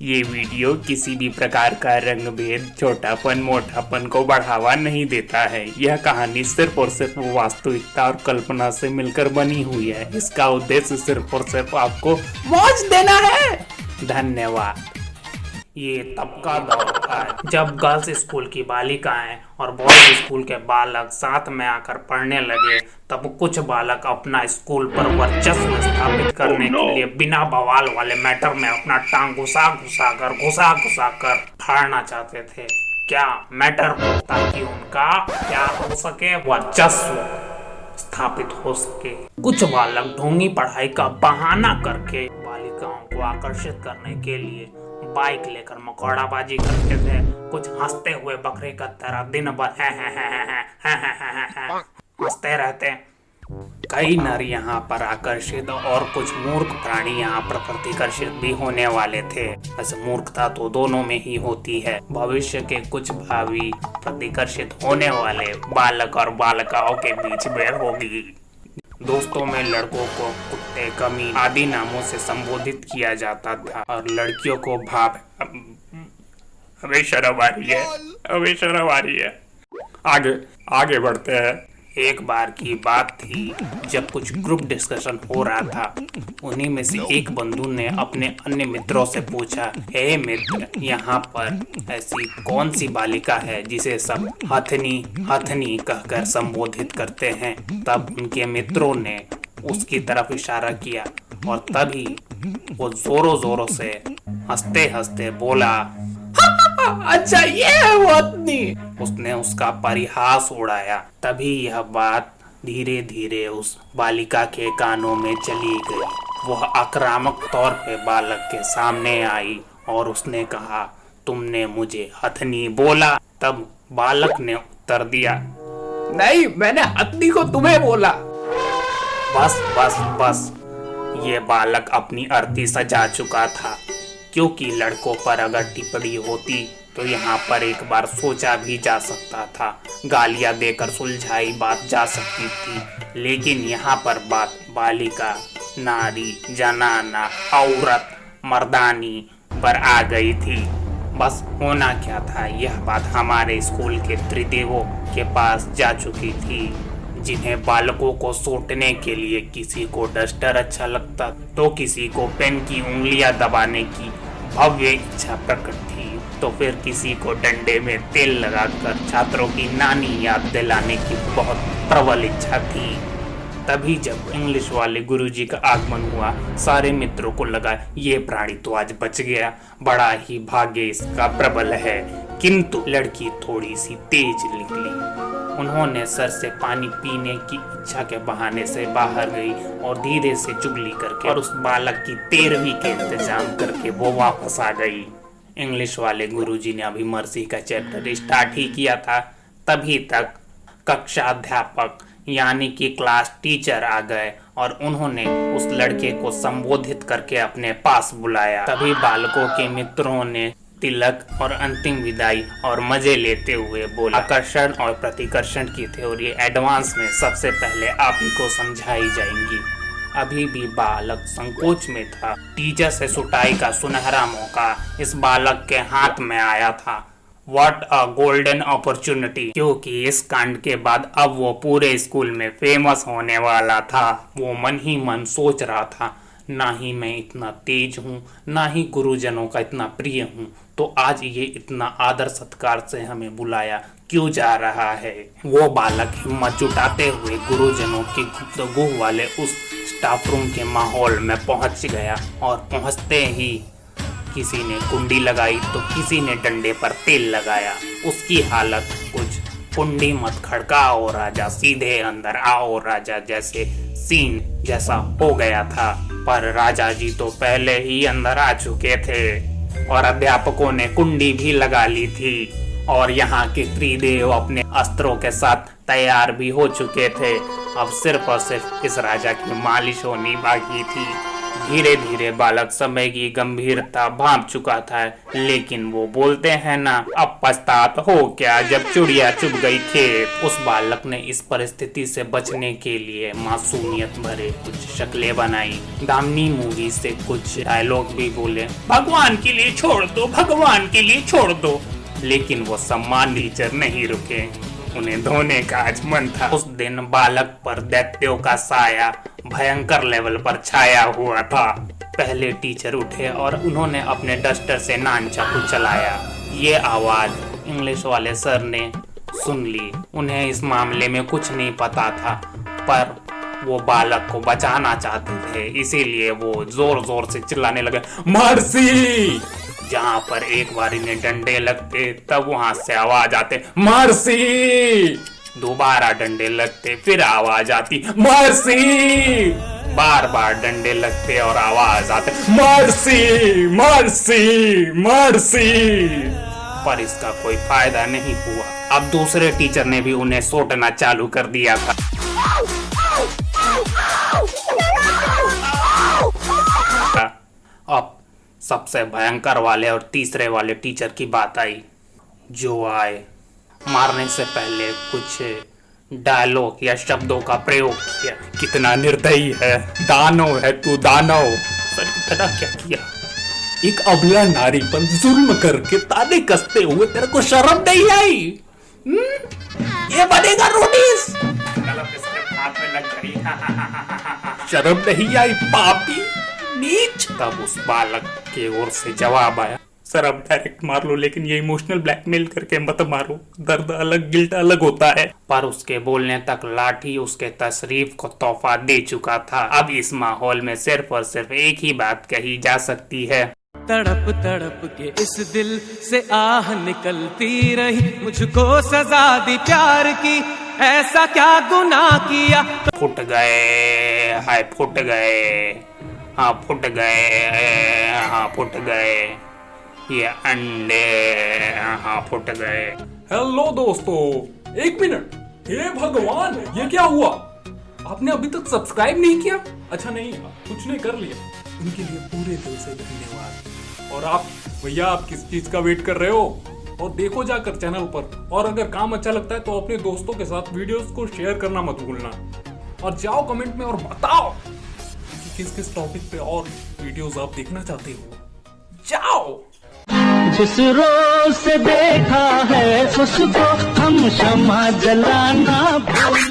ये वीडियो किसी भी प्रकार का रंग भेद, छोटापन, मोटापन को बढ़ावा नहीं देता है। यह कहानी सिर्फ और सिर्फ वास्तविकता और कल्पना से मिलकर बनी हुई है। इसका उद्देश्य सिर्फ और सिर्फ आपको मौज देना है। धन्यवाद। ये तब का दौर था जब गर्ल्स स्कूल की बालिकाएं और बॉयज स्कूल के बालक साथ में आकर पढ़ने लगे। तब कुछ बालक अपना स्कूल पर वर्चस्व स्थापित करने के लिए बिना बवाल वाले मैटर में अपना टांग घुसा घुसा कर फाड़ना चाहते थे। क्या मैटर को, ताकि उनका क्या हो सके, वर्चस्व स्थापित हो सके। कुछ बालक ढोंगी पढ़ाई का बहाना करके बालिकाओं को आकर्षित करने के लिए बाइक लेकर मकौड़ाबाजी करते थे। कुछ हंसते हुए बकरे का तरह दिन भर हंसते रहते। कई नर यहाँ पर आकर्षित और कुछ मूर्ख प्राणी यहाँ पर प्रतिकर्षित भी होने वाले थे। वैसे मूर्खता तो दोनों में ही होती है। भविष्य के कुछ भावी प्रतिकर्षित होने वाले बालक और बालिकाओं के बीच में होगी। दोस्तों में लड़कों को कुत्ते, कमीन आदि नामों से संबोधित किया जाता था और लड़कियों को हमें शर्म आ रही है। आगे बढ़ते हैं। एक बार की बात थी जब कुछ ग्रुप डिस्कशन हो रहा था। उन्हीं में से एक बंधु ने अपने अन्य मित्रों से पूछा, हे मित्र, यहाँ पर ऐसी कौन सी बालिका है जिसे सब हथनी कहकर संबोधित करते हैं। तब उनके मित्रों ने उसकी तरफ इशारा किया और तभी वो जोरों से हंसते हंसते बोला, अच्छा ये है वो हथनी। उसने उसका परिहास उड़ाया। तभी यह बात धीरे धीरे उस बालिका के कानों में चली गई। वह आक्रामक तौर पे बालक के सामने आई और उसने कहा, तुमने मुझे हथनी बोला। तब बालक ने उत्तर दिया, नहीं, मैंने हथनी को तुम्हें बोला। बस ये बालक अपनी अर्थी सजा चुका था, क्योंकि लड़कों पर अगर टिप्पणी होती तो यहाँ पर एक बार सोचा भी जा सकता था, गालियां देकर सुलझाई बात जा सकती थी। लेकिन यहाँ पर बात बालिका, नारी, जनाना, औरत, मर्दानी पर आ गई थी। बस होना क्या था, यह बात हमारे स्कूल के त्रिदेवों के पास जा चुकी थी, जिन्हें बालकों को सोटने के लिए किसी को डस्टर अच्छा लगता तो किसी को पेन की उंगलियां दबाने की भव्य इच्छा प्रकट थी, तो फिर किसी को डंडे में तेल लगाकर छात्रों की नानी याद दिलाने की बहुत प्रबल इच्छा थी। तभी जब इंग्लिश वाले गुरुजी का आगमन हुआ, सारे मित्रों को लगा ये प्राणी तो आज बच गया, बड़ा ही भाग्य इसका प्रबल है। किंतु लड़की थोड़ी सी तेज निकली। उन्होंने सर से पानी पीने की इच्छा के बहाने से बाहर गई और धीरे से चुगली करके और उस बालक की 13वीं के इंतजाम करके वो वापस आ गई। इंग्लिश वाले गुरुजी ने अभी मर्सी का चैप्टर स्टार्ट ही किया था। तभी तक कक्षा अध्यापक यानी कि क्लास टीचर आ गए और उन्होंने उस लड़के को संबोधित करके अपने पास बुलाया। तभी बालकों के मित्रों ने तिलक और अंतिम विदाई और मजे लेते हुए बोला, आकर्षण और प्रतिकर्षण की थ्योरी एडवांस में सबसे पहले आप ही को समझाई जाएंगी। अभी भी बालक संकोच में था। टीचर से सुटाई का सुनहरा मौका इस बालक के हाथ में आया था। व्हाट अ गोल्डन अपॉर्चुनिटी, क्योंकि इस कांड के बाद अब वो पूरे स्कूल में फेमस होने वाला था। वो मन ही मन सोच रहा था, ना ही मैं इतना तेज हूँ, ना ही गुरुजनों का इतना प्रिय हूँ, तो आज ये इतना आदर सत्कार से हमें बुलाया क्यों जा रहा है। वो बालक हिम्मत जुटाते हुए गुरुजनों की गुफ्तगू वाले उस स्टाफ रूम के माहौल में पहुंच गया और पहुंचते ही किसी ने कुंडी लगाई तो किसी ने डंडे पर तेल लगाया। उसकी हालत कुछ कुंडी मत खड़काओ राजा, सीधे अंदर आओ राजा जैसे सीन जैसा हो गया था। पर राजा जी तो पहले ही अंदर आ चुके थे और अध्यापकों ने कुंडी भी लगा ली थी और यहाँ के त्रिदेव अपने अस्त्रों के साथ तैयार भी हो चुके थे। अब सिर्फ और सिर्फ इस राजा की मालिश होनी बाकी थी। धीरे धीरे बालक समय की गंभीरता भांप चुका था, लेकिन वो बोलते हैं ना, अब पछतात हो क्या जब चिड़िया चुग गई खेत। उस बालक ने इस परिस्थिति से बचने के लिए मासूमियत भरे कुछ शक्लें बनाई, दामिनी मूवी से कुछ डायलॉग भी बोले, भगवान के लिए छोड़ दो, भगवान के लिए छोड़ दो। लेकिन वो सम्मान टीचर नहीं रुके, उन्हें धोने का आज मन था। उस दिन बालक पर दैत्यों का साया भयंकर लेवल पर छाया हुआ था। पहले टीचर उठे और उन्होंने अपने डस्टर से नानचाकू चलाया। ये आवाज इंग्लिश वाले सर ने सुन ली। उन्हें इस मामले में कुछ नहीं पता था, पर वो बालक को बचाना चाहते थे, इसीलिए वो जोर जोर से चिल्लाने लगे, मर्सी। जहाँ पर एक बार इन्हें डंडे लगते तब वहां से आवाज आते, मर्सी। दोबारा डंडे लगते, फिर आवाज आती, मर्सी। बार बार डंडे लगते और आवाज आते, मर्सी मर्सी मर्सी। पर इसका कोई फायदा नहीं हुआ। अब दूसरे टीचर ने भी उन्हें सोटना चालू कर दिया था। अब सबसे भयंकर वाले और तीसरे वाले टीचर की बात आई, जो आए मारने से पहले कुछ डायलॉग या शब्दों का प्रयोग किया। कितना निर्दयी है, दानव है तू, दानव। सर क्या किया? एक अबला नारी पर जुल्म करके ताने कसते हुए तेरे को शर्म नहीं आई? ये बनेगा नोटिस। हाथ में लग गई। शर्म नहीं आई पापी, नीच। तब उस बालक के ओर से जवाब आया, सर अब डायरेक्ट मार लो, लेकिन ये इमोशनल ब्लैकमेल करके मत मारो, दर्द अलग गिल्ट अलग होता है। पर उसके बोलने तक लाठी उसके तशरीफ को तोहफा दे चुका था। अब इस माहौल में सिर्फ और सिर्फ एक ही बात कही जा सकती है, तड़प तड़प के इस दिल से आह निकलती रही, मुझको सजा दी प्यार की, ऐसा क्या गुनाह किया। फुट गए, हाय फुट गए, हाँ फुट गए, हाँ फुट गए, ये अंडे हाँ फुट गए। हेलो दोस्तों, एक मिनट, हे भगवान ये क्या हुआ? आपने अभी तक सब्सक्राइब नहीं किया? अच्छा नहीं, कुछ नहीं कर लिया, उनके लिए पूरे दिल से धन्यवाद। और आप भैया, आप किस चीज का वेट कर रहे हो? और देखो जाकर चैनल पर, और अगर काम अच्छा लगता है तो अपने दोस्तों के साथ वीडियोस को शेयर करना मत भूलना। और जाओ कमेंट में और बताओ कि किस किस टॉपिक पे और वीडियोस आप देखना चाहते हो। जाओ। जिस रोज से देखा है उसको हम शमा जलाना भूल